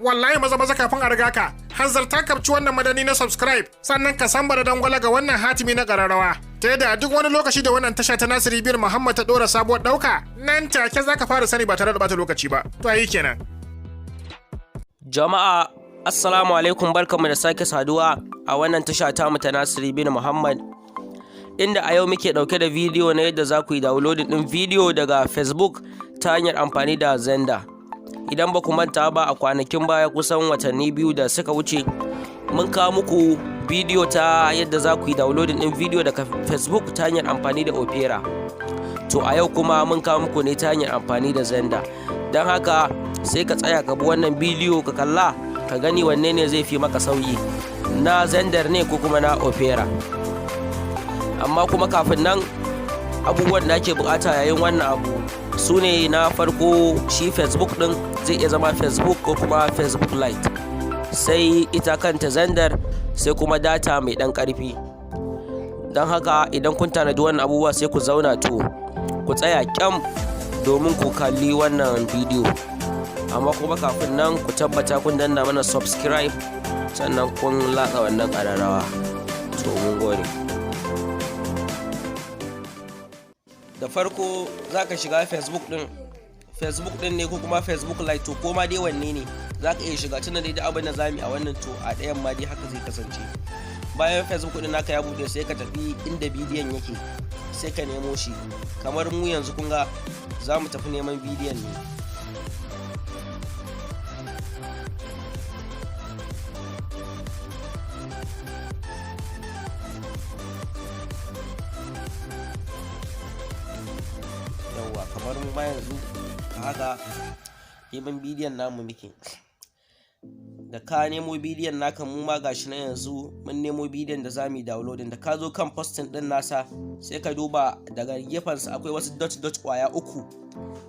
wallahi maza kafin a riga ka hanzarta kapci wannan madani na subscribe sannan ka sambara dangwala ga wannan hatimi na kararrawa ta yadda duk wani lokaci da wannan tasha ta Nasiri bin Muhammad ta dora sabuwar dauka nan take zaka fara sani ba tare da bata lokaci ba to ayi kenan. Jama'a assalamu alaikum, barkanmu da sake saduwa a wannan tasha ta mu ta Nasiri bin Muhammad, inda a yau muke dauke da bidiyo na yadda za ku yi downloading din bidiyo daga Facebook ta hanyar amfani da Xender. Idan ba ku manta ba, a kwanakin baya kusan watanni biyu da suka wuce mun kawo muku bidiyo ta yadda za ku yi downloading din bidiyo daga Facebook ta hanyar amfani da Opera. To a yau kuma mun kawo muku ne ta hanyar amfani da Xender. Don haka sai ka tsaya ka bi wannan bidiyo ka kalla ka gani wanne ne zai fi maka sauyi, na Xender ne ko kuma na Opera. Amma kuma kafin nan, abubuwan da ake bukata yayin wannan abu su ne: na farko shi Facebook din zai iya zama Facebook ko kuma Facebook Lite, sai ita kanta Xender, sai kuma data mai dan karfi. Don haka idan kun tanadi wannan abubuwa sai ku zauna to ku tsaya kyam domin ku kalli wannan bidiyo. Amma kuma kafin nan ku tabbata kun danna mana subscribe sannan kun latsa wannan kararrawa. To mun gode. Da farko za ka shiga Facebook din ne ko kuma Facebook Lite, to koma dai wanne ne za ka iya shiga, tunda dai da abin da zamu a wannan to a ɗayan ma dai haka zai kasance. Bayan Facebook din naka ya bude sai ka tafi inda bidiyon yake sai ka nemo shi. Kamar mu yanzu kun ga za mu tafi neman bidiyon ne. Yawwa, kamar mu ma yanzu haka neman bidiyon namu muke. Da ka nemo bidiyon naka, mu ma gashi na yanzu mun nemo bidiyon da zamu yi downloading. Da ka zo kan posting din nasa sai ka duba daga gefensa akwai wasu dot kwaya uku,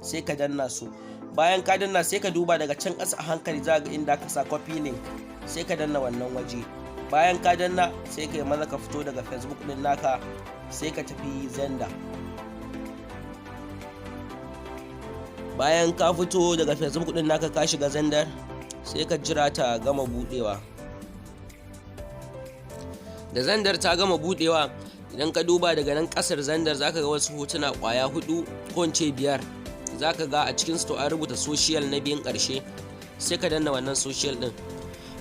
sai ka danna su. Bayan ka danna sai ka duba daga can ƙasa a hankali za ga inda ka sa copy link, sai ka danna wannan waje. Bayan ka danna sai ka yi maza ka fito daga Facebook din naka sai ka tafi Xender. Bayan ka fito daga Facebook din naka ka shiga Xender, sai ka jira ta gama budewa. Da Xender ta gama budewa, idan ka duba daga nan kasar Xender zaka ga wasu hotuna kwaya 4 ko ince 5. Zaka ga a cikin su an rubuta social na biyan karshe, sai ka danna wannan social din.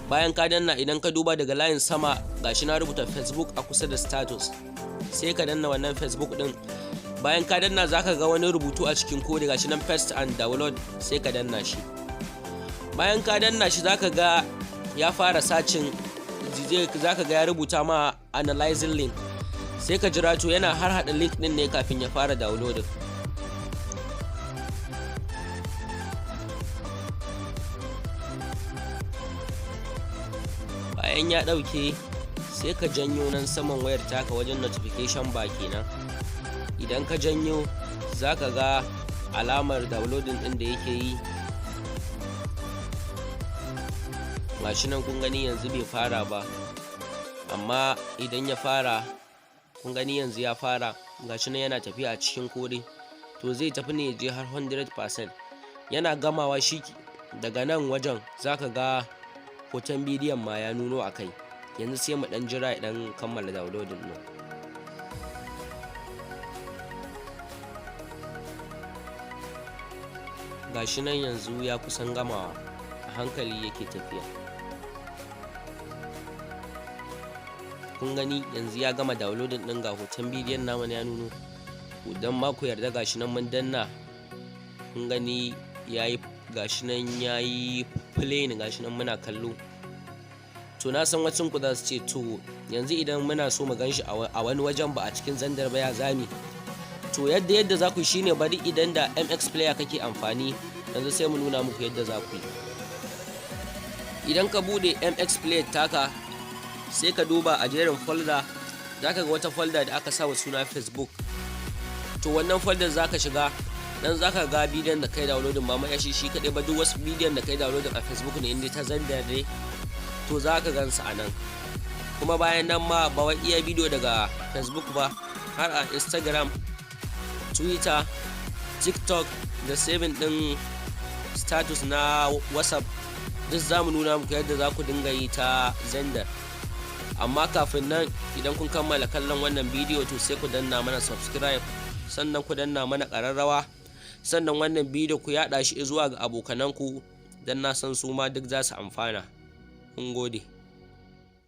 Bayan ka danna, idan ka duba daga layin sama gashi na rubuta Facebook a kusa da status, sai ka danna wannan Facebook din. Bayan ka danna zaka ga wani rubutu a cikin kode gashi nan paste and download, sai ka danna shi. Bayan ka danna shi zaka ga ya fara sacin, zaka ga ya rubuta ma analyzing link, sai ka jira to yana har hada link din ne kafin ya fara downloading. Bayan ya dauke sai ka janyo nan saman wayar taka wajen notification bar kenan. Idan ka janyo zaka ga alamar downloading din da yake yi. Gashi nan kun gani yanzu bai fara ba, amma idan ya fara, kun gani yanzu ya fara, gashi nan yana tafiya a cikin kore. To zai tafi ne je har 100%. Yana gamawa shi daga nan wajen zaka ga hoton bidiyon ma ya nuno a kai. Yanzu sai mu dan jira idan kammala downloading din. Gashi nan yanzu ya kusan gamawa, a hankali yake tafiya. Kun gani yanzu ya gama downloading din, ga hoton bidiyon namu ya nuno. Idan ma ku yarda gashi nan mun danna, kun gani yayi, gashi nan yayi play ne, gashi nan muna kallo. To na san wacin ku za su ce to yanzu idan muna so mu ganshi a wani wajen ba a cikin Xender ba ya zami. To yadda za ku shine, bari idan da MX player kake amfani yanzu sai mu nuna muku yadda za ku yi. Idan ka bude MX player taka, sai ka duba a jerin folder, zaka ga wata folder da aka sa wa suna Facebook. To wannan folder zaka shiga, dan zaka ga bidiyon da kai downloading ba mai shi kadai ba, duk wasu bidiyon da kai downloading a Facebook ne inda ta Xender ne, to zaka gansu a nan. Kuma bayan nan ma ba wai iya bidiyo daga Facebook ba, har a Instagram, Twitter, TikTok da saving din status na WhatsApp duk za mu nuna muku yadda za ku dinga yi ta Xender. Amma kafin nan idan kun kammala kallon wannan bidiyo to sai ku danna mana subscribe, sannan ku danna mana ƙararrawa, sannan wannan bidiyo ku yaɗa shi zuwa ga abokananku don na san su ma duk za su amfana. Mun gode.